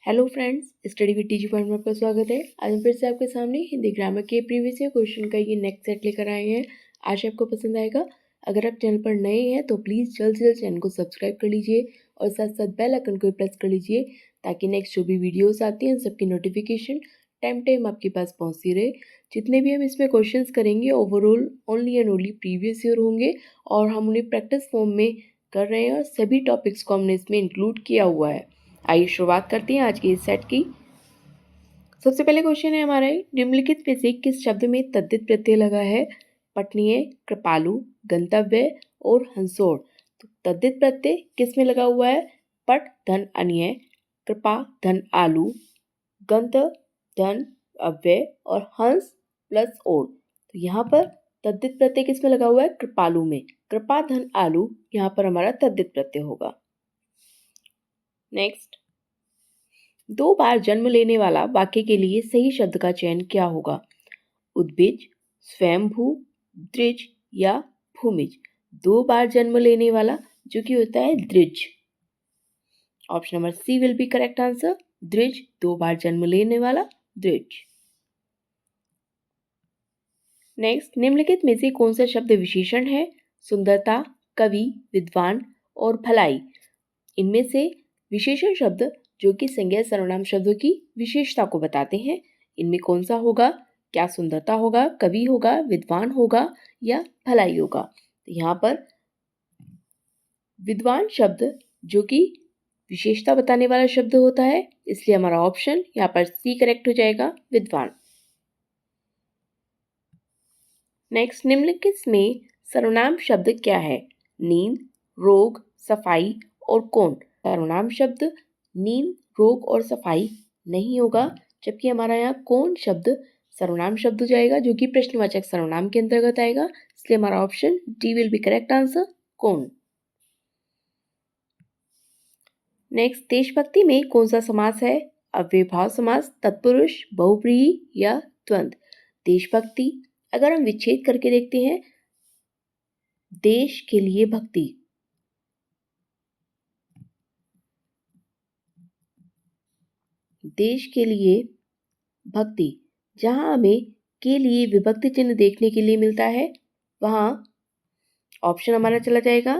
Hello friends, study with TG point में आपका स्वागत है। आज हम फिर से आपके सामने हिंदी ग्रामर के प्रीवियस ईयर क्वेश्चन का ये नेक्स्ट सेट लेकर आए हैं। आज आपको पसंद आएगा। अगर आप चैनल पर नए हैं तो प्लीज़ जल्द से जल्द चैनल को सब्सक्राइब कर लीजिए और साथ साथ बेल आइकन को प्रेस कर लीजिए ताकि नेक्स्ट जो भी वीडियोज़ आती हैं उन सबकी नोटिफिकेशन टाइम टाइम आपके पास पहुँचती रहे। जितने भी हम इसमें क्वेश्चन करेंगे overall only and only previous year होंगे और हम उन्हें प्रैक्टिस फॉर्म में कर रहे हैं और सभी टॉपिक्स को हमने इसमें इंक्लूड किया हुआ है। आइए शुरुआत करते हैं आज के इस सेट की। सबसे पहले क्वेश्चन है हमारा, निम्नलिखित में से किस शब्द में तद्धित प्रत्यय लगा है? पठनीय, कृपालु, गंतव्य और हंसोड़। तो तद्धित प्रत्यय किस में लगा हुआ है? पट धन अन्य, कृपा धन आलू, गंत धन अव्यय और हंस प्लस ओड़। तो यहाँ पर तद्धित प्रत्यय किस में लगा हुआ है? कृपालु में। कृपा धन आलू यहाँ पर हमारा तद्धित प्रत्यय होगा। नेक्स्ट, 2 बार जन्म लेने वाला वाक्य के लिए सही शब्द का चयन क्या होगा? उद्भिज, स्वयंभू, द्विज या भूमिज। 2 बार जन्म लेने वाला जो कि होता है द्विज। Option number C will be correct answer. द्विज, 2 बार जन्म लेने वाला द्विज। नेक्स्ट, निम्नलिखित में से कौन सा शब्द विशेषण है? सुंदरता, कवि, विद्वान और भलाई। इनमें से विशेषण शब्द जो कि संज्ञा सर्वनाम शब्दों की विशेषता को बताते हैं, इनमें कौन सा होगा? क्या सुंदरता होगा, कवि होगा, विद्वान होगा या भलाई होगा? तो यहाँ पर विद्वान शब्द जो कि विशेषता बताने वाला शब्द होता है, इसलिए हमारा ऑप्शन यहाँ पर सी करेक्ट हो जाएगा, विद्वान। नेक्स्ट, निम्नलिखित में सर्वनाम शब्द क्या है? नींद, रोग, सफाई और कौन। सर्वनाम शब्द नींद, रोग और सफाई नहीं होगा, जबकि हमारा यहाँ कौन शब्द सर्वनाम शब्द हो जाएगा जो कि प्रश्नवाचक सर्वनाम के अंतर्गत आएगा, इसलिए हमारा option D will be correct answer, कौन। नेक्स्ट, देशभक्ति में कौन सा समास है? अव्ययभाव समास, तत्पुरुष, बहुव्रीहि या द्वंद्व। देशभक्ति अगर हम विच्छेद करके देखते हैं, देश के लिए भक्ति, देश के लिए भक्ति, जहां हमें के लिए विभक्ति चिन्ह देखने के लिए मिलता है, वहां ऑप्शन हमारा चला जाएगा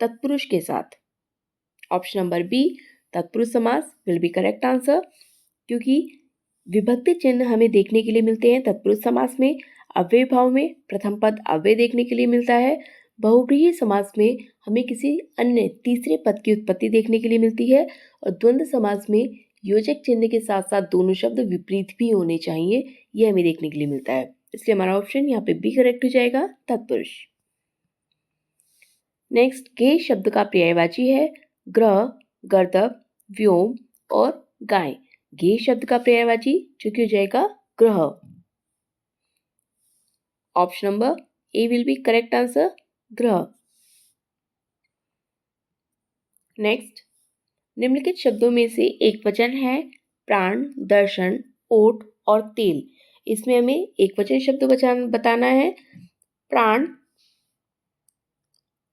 तत्पुरुष के साथ। ऑप्शन नंबर बी, तत्पुरुष समास विल बी करेक्ट आंसर, क्योंकि विभक्ति चिन्ह हमें देखने के लिए मिलते हैं तत्पुरुष समास में। अव्यय भाव में प्रथम पद अव्यय देखने के लिए मिलता है। बहुव्रीहि समास में हमें किसी अन्य तीसरे पद की उत्पत्ति देखने के लिए मिलती है और द्वंद्व समास में योजक चिन्ह के साथ साथ दोनों शब्द विपरीत भी होने चाहिए, यह हमें देखने के लिए मिलता है, इसलिए हमारा ऑप्शन यहाँ पे बी करेक्ट हो जाएगा, तत्पुरुष। नेक्स्ट, गे शब्द का पर्यायवाची है ग्रह, गर्दभ, व्योम और गाय। गे शब्द का पर्यायवाची जो कि हो जाएगा ग्रह। Option number A will be correct answer, ग्रह। नेक्स्ट, निम्नलिखित शब्दों में से एक वचन है प्राण, दर्शन, ओट और तेल। इसमें हमें एक वचन शब्द बताना है। प्राण,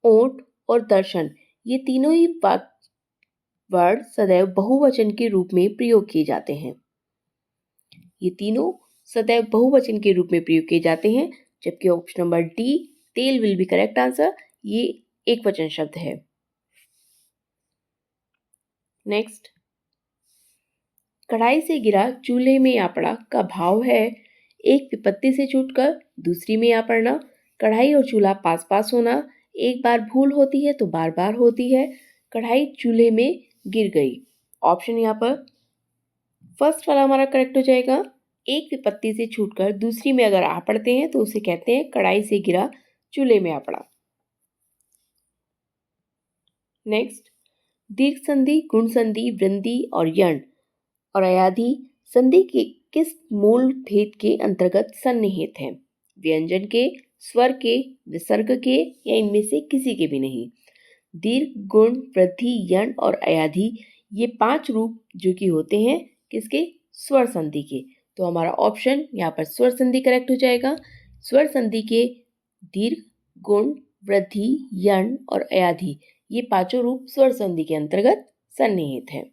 ओट और दर्शन, ये तीनों ही वर्ड सदैव बहुवचन के रूप में प्रयोग किए जाते हैं। ये तीनों सदैव बहुवचन के रूप में प्रयोग किए जाते हैं, जबकि ऑप्शन नंबर डी, तेल विल बी करेक्ट आंसर, ये एक वचन शब्द है। नेक्स्ट, कढ़ाई से गिरा चूल्हे में आ पड़ा का भाव है एक विपत्ति से छूटकर दूसरी में आ पड़ना, कढ़ाई और चूल्हा पास पास होना, एक बार भूल होती है तो बार बार होती है, कढ़ाई चूल्हे में गिर गई। ऑप्शन यहाँ पर फर्स्ट वाला हमारा करेक्ट हो जाएगा। एक विपत्ति से छूटकर दूसरी में अगर आ पड़ते हैं तो उसे कहते हैं कढ़ाई से गिरा चूल्हे में आ पड़ा। नेक्स्ट, दीर्घ संधि, गुण संधि, वृद्धि और यण और अयाधि संधि के किस मूल भेद के अंतर्गत सन्निहित हैं? व्यंजन के, स्वर के, विसर्ग के या इनमें से किसी के भी नहीं। दीर्घ, गुण, वृद्धि, यण और अयाधि ये 5 रूप जो कि होते हैं किसके? स्वर संधि के। तो हमारा ऑप्शन यहाँ पर स्वर संधि करेक्ट हो जाएगा। स्वर संधि के दीर्घ, गुण, वृद्धि, यण और अयाधि ये 5 रूप स्वर संधि के अंतर्गत सन्निहित हैं।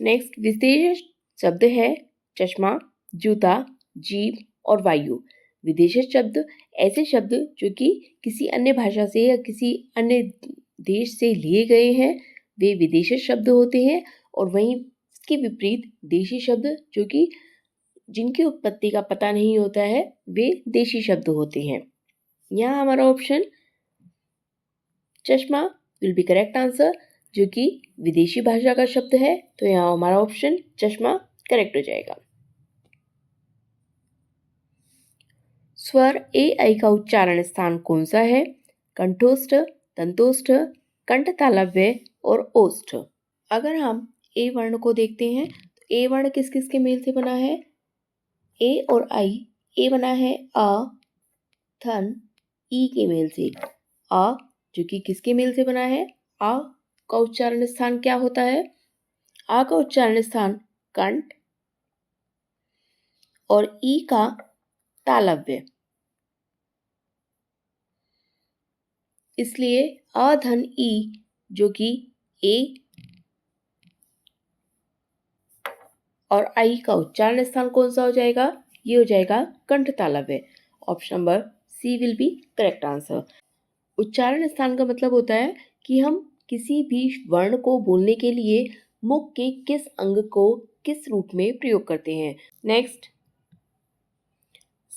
नेक्स्ट विशेष शब्द है चश्मा, जूता, जीभ और वायु। विदेशी शब्द ऐसे शब्द जो कि किसी अन्य भाषा से या किसी अन्य देश से लिए गए हैं, वे विदेशी शब्द होते हैं। और वहीं इसके विपरीत देशी शब्द जो कि जिनकी उत्पत्ति का पता नहीं होता है, वे देशी शब्द होते हैं। यहाँ हमारा ऑप्शन चश्मा विल बी करेक्ट आंसर, जो कि विदेशी भाषा का शब्द है, तो यहाँ हमारा ऑप्शन चश्मा करेक्ट हो जाएगा। स्वर ए आई का उच्चारण स्थान कौन सा है? कंठोष्ठ, दंतोष्ठ, कंठ तालव्य और ओष्ठ। अगर हम ए वर्ण को देखते हैं तो ए वर्ण किस किस के मेल से बना है? ए और आई। ए बना है अ, थन, ई के मेल से। अ जो कि किसके मेल से बना है? आ का उच्चारण स्थान क्या होता है? आ का उच्चारण स्थान कंठ और ई का तालव्य। इसलिए अ धन ई जो कि ए और आई का उच्चारण स्थान कौन सा हो जाएगा? ये हो जाएगा कंठ तालव्य। Option number C will be correct answer. उच्चारण स्थान का मतलब होता है कि हम किसी भी वर्ण को बोलने के लिए मुख के किस अंग को किस रूप में प्रयोग करते हैं। नेक्स्ट,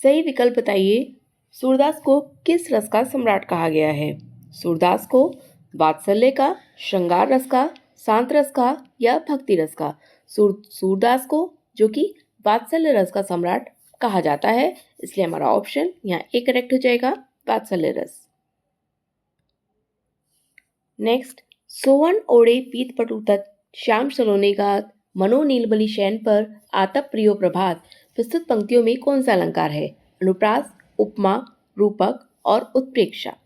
सही विकल्प बताइए। सूरदास को किस रस का सम्राट कहा गया है? सूरदास को वात्सल्य का, श्रृंगार रस का, शांत रस का या भक्ति रस का? सूरदास को जो कि वात्सल्य रस का सम्राट कहा जाता है, इसलिए हमारा ऑप्शन यहाँ ए करेक्ट हो जाएगा, वात्सल्य रस। नेक्स्ट, सोवन ओढ़े पीत पटुतक श्याम सलोने गात मनो नीलबली शयन पर आतप प्रियो प्रभात प्रस्तुत पंक्तियों में कौन सा अलंकार है? अनुप्रास, उपमा, रूपक और उत्प्रेक्षा।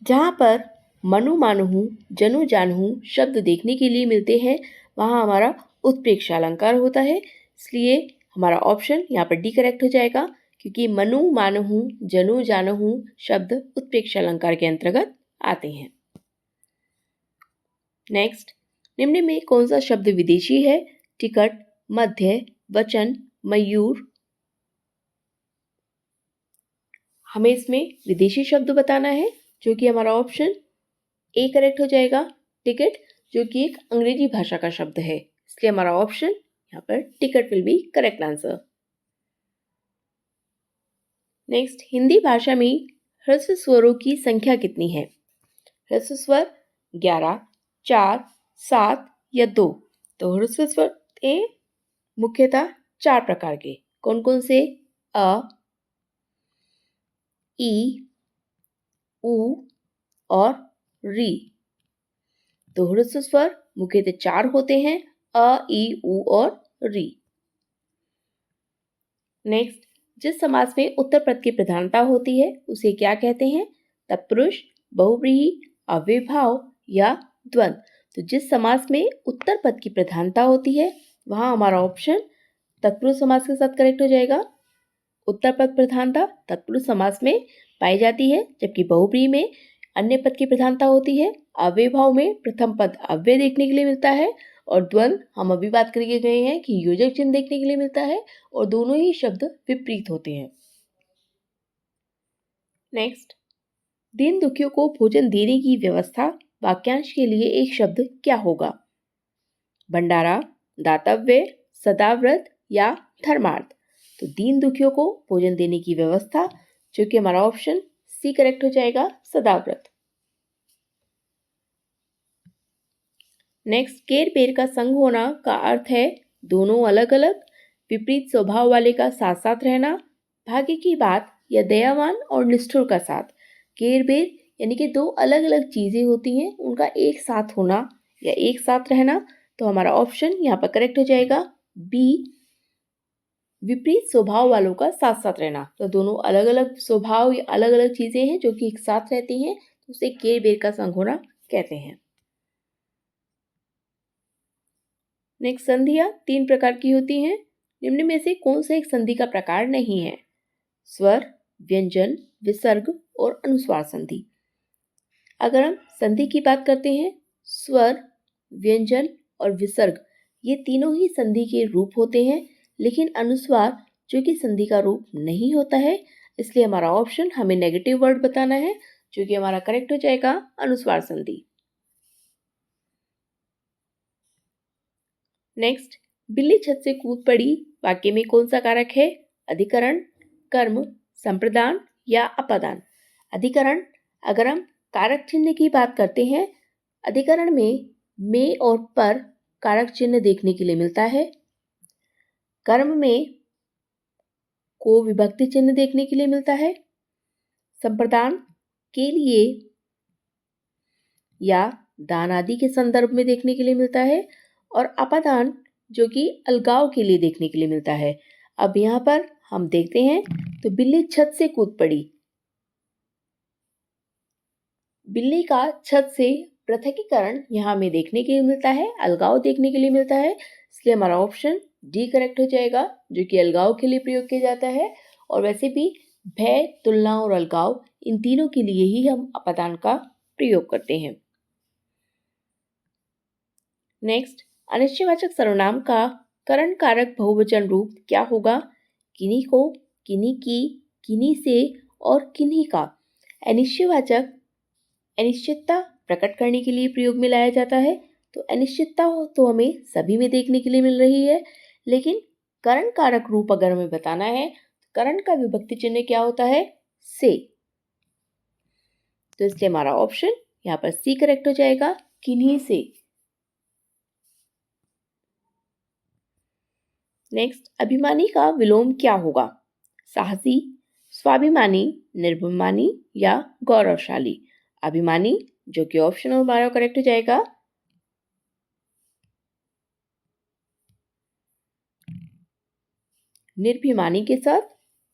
जहाँ पर मनु मानहु, जनु जानहु शब्द देखने के लिए मिलते हैं, वहाँ हमारा उत्प्रेक्षा अलंकार होता है, इसलिए हमारा ऑप्शन यहाँ पर डी करेक्ट हो जाएगा, क्योंकि मनु मानहु, जनु जानहु शब्द उत्प्रेक्षा अलंकार के अंतर्गत आते हैं। नेक्स्ट, निम्न में कौन सा शब्द विदेशी है? टिकट, मध्य, वचन, मयूर। हमें इसमें विदेशी शब्द बताना है, जो कि हमारा ऑप्शन ए करेक्ट हो जाएगा, टिकट, जो कि एक अंग्रेजी भाषा का शब्द है, इसलिए हमारा ऑप्शन यहाँ पर ticket will be correct answer. Next, Hindi भाषा में ह्रस्व स्वरों की संख्या कितनी है? ह्रस्व स्वर 11, 4, 7 या 2। तो ह्रस्व स्वर ए मुख्यतः 4 प्रकार के कौन कौन से? अ, ई, उ और री। तो ह्रस्व स्वर मुख्यतः 4 होते हैं, अ, ई, उ और री। नेक्स्ट, जिस समास में उत्तर पद की प्रधानता होती है उसे क्या कहते हैं? तत्पुरुष, बहुव्रीहि, अव्ययभाव या द्वंद्व। तो जिस समास में उत्तर पद की प्रधानता होती है, वहां हमारा ऑप्शन तत्पुरुष समास के साथ करेक्ट हो जाएगा। उत्तर पद प्रधानता तत्पुरुष समास में पाई जाती है, जबकि बहुव्रीहि में अन्य पद की प्रधानता होती है। अव्ययभाव में प्रथम पद अव्यय देखने के लिए मिलता है, और द्वंद्व हम अभी बात करके गए हैं कि योजक चिन्ह देखने के लिए मिलता है, और दोनों ही शब्द विपरीत होते हैं। नेक्स्ट, दीन दुखियों को भोजन देने की व्यवस्था वाक्यांश के लिए एक शब्द क्या होगा? भंडारा, दातव्य, सदाव्रत या धर्मार्थ। तो दीन दुखियों को भोजन देने की व्यवस्था, जो कि हमारा ऑप्शन सी करेक्ट हो जाएगा, सदाव्रत। नेक्स्ट, केर पेर का संग होना का अर्थ है दोनों अलग अलग, विपरीत स्वभाव वाले का साथ साथ रहना, भाग्य की बात या दयावान और निष्ठुर का साथ। केर बेर यानी कि दो अलग अलग चीजें होती हैं, उनका एक साथ होना या एक साथ रहना। तो हमारा ऑप्शन यहाँ पर करेक्ट हो जाएगा, बी, विपरीत स्वभाव वालों का साथ साथ रहना। तो दोनों अलग अलग स्वभाव या अलग अलग चीजें हैं जो कि एक साथ रहती हैं, तो उसे केर बेर का संग होना कहते हैं। नेक्स्ट, संधियां 3 प्रकार की होती हैं। निम्न में से कौन सा एक संधि का प्रकार नहीं है? स्वर, व्यंजन, विसर्ग और अनुस्वार संधि। अगर हम संधि की बात करते हैं, स्वर, व्यंजन और विसर्ग, ये तीनों ही संधि के रूप होते हैं, लेकिन अनुस्वार जो कि संधि का रूप नहीं होता है, इसलिए हमारा ऑप्शन हमें नेगेटिव वर्ड बताना है, जो कि हमारा करेक्ट हो जाएगा अनुस्वार संधि। नेक्स्ट, बिल्ली छत से कूद पड़ी वाक्य में कौन सा कारक है? अधिकरण, कर्म, संप्रदान या अपादान। अधिकरण, अगर हम कारक चिन्ह की बात करते हैं, अधिकरण में और पर कारक चिन्ह देखने के लिए मिलता है। कर्म में को विभक्ति चिन्ह देखने के लिए मिलता है। संप्रदान के लिए या दान आदि के संदर्भ में देखने के लिए मिलता है, और अपादान जो कि अलगाव के लिए देखने के लिए मिलता है। अब यहाँ पर हम देखते हैं तो बिल्ली छत से कूद पड़ी। बिल्ली का छत से पृथकीकरण यहाँ हमें देखने के लिए मिलता है, अलगाव देखने के लिए मिलता है, इसलिए हमारा ऑप्शन डी करेक्ट हो जाएगा, जो कि अलगाव के लिए प्रयोग किया जाता है। और वैसे भी भय, तुलना और अलगाव, इन तीनों के लिए ही हम अपादान का प्रयोग करते हैं। नेक्स्ट, अनिश्चयवाचक सर्वनाम का करण कारक बहुवचन रूप क्या होगा? किन्हीं को, किन्हीं की, किन्हीं से और किन्हीं का। अनिश्चयवाचक अनिश्चितता प्रकट करने के लिए प्रयोग में लाया जाता है, तो अनिश्चितता तो हमें सभी में देखने के लिए मिल रही है, लेकिन करण कारक रूप अगर हमें बताना है, करण का विभक्ति चिन्ह क्या होता है? से। तो इसलिए हमारा ऑप्शन यहाँ पर सी करेक्ट हो जाएगा, किन्हीं से। नेक्स्ट, अभिमानी का विलोम क्या होगा? साहसी, स्वाभिमानी, निर्भिमानी या गौरवशाली। अभिमानी जो कि ऑप्शन हमारा करेक्ट हो जाएगा। निर्भिमानी के साथ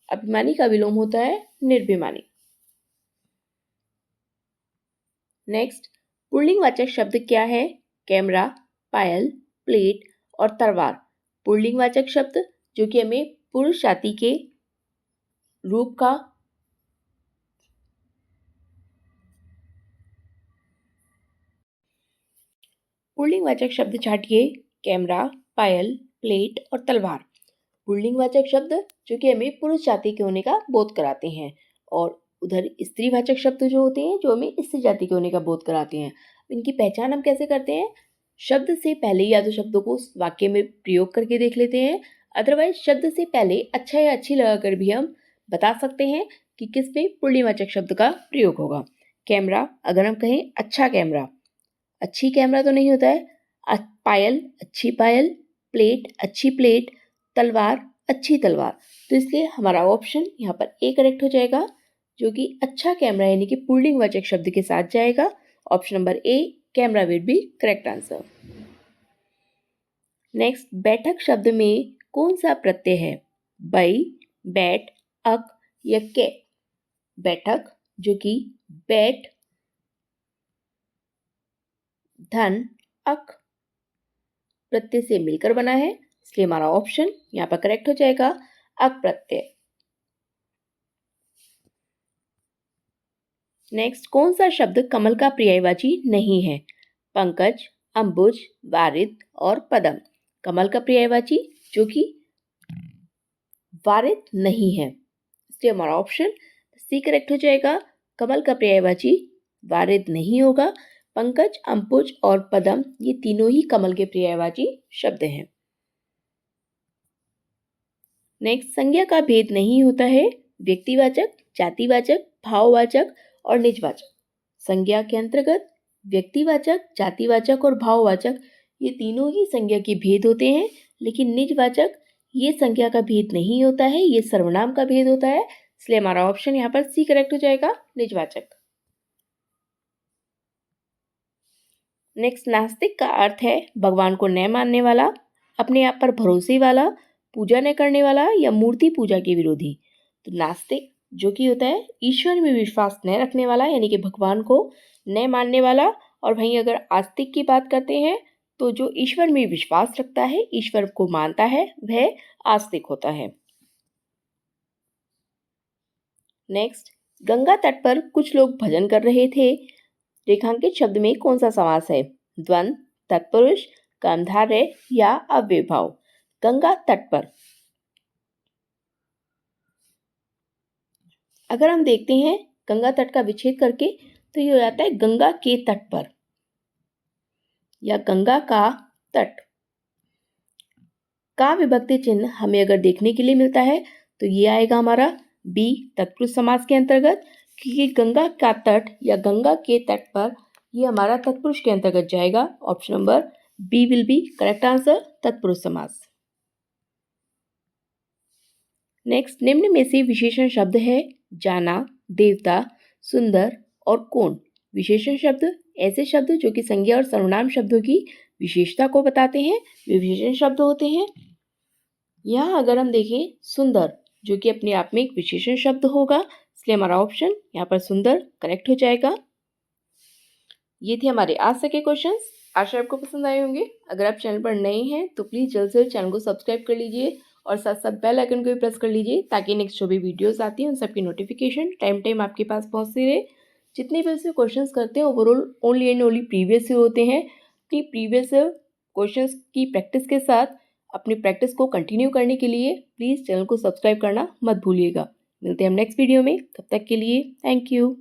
अभिमानी का विलोम होता है निर्भिमानी। नेक्स्ट, पुल्लिंगवाचक शब्द क्या है? कैमरा, पायल, प्लेट और तलवार। पुल्लिंगवाचक शब्द जो कि हमें पुरुष जाति के रूप का पुल्लिंगवाचक शब्द छाटिए। कैमरा, पायल, प्लेट और तलवार। पुल्लिंगवाचक शब्द जो कि हमें पुरुष जाति के होने का बोध कराते हैं, और उधर स्त्रीवाचक शब्द जो होते हैं जो हमें स्त्री जाति के होने का बोध कराते हैं। इनकी पहचान हम कैसे करते हैं? शब्द से पहले या तो शब्दों को वाक्य में प्रयोग करके देख लेते हैं, अदरवाइज शब्द से पहले अच्छा या अच्छी लगाकर भी हम बता सकते हैं कि किस पे पुल्लिंगवाचक शब्द का प्रयोग होगा। कैमरा, अगर हम कहें अच्छा कैमरा, अच्छी कैमरा तो नहीं होता है। पायल, अच्छी पायल। प्लेट, अच्छी प्लेट। तलवार, अच्छी तलवार। तो इसलिए हमारा ऑप्शन यहाँ पर ए करेक्ट हो जाएगा, जो कि अच्छा कैमरा यानी कि पुल्लिंगवाचक शब्द के साथ जाएगा। Option number A, camera will be correct answer. Next, बैठक शब्द में कौन सा प्रत्यय है? बई, बैठ, अक या के। बैठक जो कि बैठ, धन, अक प्रत्यय से मिलकर बना है, इसलिए हमारा ऑप्शन यहाँ पर करेक्ट हो जाएगा, अक प्रत्यय। नेक्स्ट, कौन सा शब्द कमल का पर्यायवाची नहीं है? पंकज, अंबुज, वारिद और पदम। कमल का पर्यायवाची जो कि वारिद नहीं है, इसलिए हमारा ऑप्शन सी करेक्ट हो जाएगा। कमल का पर्यायवाची वारिद नहीं होगा। पंकज, अंबुज और पदम ये तीनों ही कमल के पर्यायवाची शब्द हैं। नेक्स्ट, संज्ञा का भेद नहीं होता है। व्यक्तिवाचक, जातिवाचक, भाववाचक और निजवाचक। संज्ञा के अंतर्गत व्यक्तिवाचक, जातिवाचक और भाववाचक ये तीनों ही संज्ञा के भेद होते हैं, लेकिन निजवाचक ये संज्ञा का भेद नहीं होता है, ये सर्वनाम का भेद होता है, इसलिए हमारा ऑप्शन यहाँ पर सी करेक्ट हो जाएगा, निजवाचक। नेक्स्ट, नास्तिक का अर्थ है भगवान को न मानने वाला, अपने आप पर भरोसे वाला, पूजा न करने वाला या मूर्ति पूजा के विरोधी। तो नास्तिक जो कि होता है ईश्वर में विश्वास न रखने वाला यानी कि भगवान को न मानने वाला, और वहीं अगर आस्तिक की बात करते हैं तो जो ईश्वर में विश्वास रखता है, ईश्वर को मानता है, वह आस्तिक होता है। नेक्स्ट, गंगा तट पर कुछ लोग भजन कर रहे थे। रेखांकित शब्द में कौन सा समास है? द्वंद्व, तत्पुरुष, कामधारय या अव्ययभाव। गंगा तट पर। अगर हम देखते हैं गंगा तट का विच्छेद करके तो ये हो जाता है गंगा के तट पर या गंगा का तट। का विभक्ति चिन्ह हमें अगर देखने के लिए मिलता है तो ये आएगा हमारा बी तत्पुरुष समास के अंतर्गत, क्योंकि गंगा का तट या गंगा के तट पर ये हमारा तत्पुरुष के अंतर्गत जाएगा। Option number B will be correct answer, तत्पुरुष समास। नेक्स्ट, निम्न में से विशेषण शब्द है जाना, देवता, सुंदर और कौन। विशेषण शब्द ऐसे शब्द जो कि संज्ञा और सर्वनाम शब्दों की विशेषता को बताते हैं, वे विशेषण शब्द होते हैं। यहाँ अगर हम देखें सुंदर, जो कि अपने आप में एक विशेषण शब्द होगा, इसलिए हमारा ऑप्शन यहाँ पर सुंदर करेक्ट हो जाएगा। ये थे हमारे आज तक के क्वेश्चंस। आशा आपको पसंद आए होंगे। अगर आप चैनल पर नए हैं तो प्लीज़ जल्द से जल्द चैनल को सब्सक्राइब कर लीजिए और साथ साथ बेल आइकन को भी प्रेस कर लीजिए, ताकि नेक्स्ट जो भी वीडियोस आती हैं उन सबकी नोटिफिकेशन टाइम आपके पास पहुँचती रहे। जितने भी ऐसे क्वेश्चंस करते हैं overall only and only previous year होते हैं। अपनी प्रीवियस क्वेश्चंस की प्रैक्टिस के साथ अपनी प्रैक्टिस को कंटिन्यू करने के लिए प्लीज़ चैनल को सब्सक्राइब करना मत भूलिएगा। मिलते हैं हम नेक्स्ट वीडियो में, तब तक के लिए थैंक यू।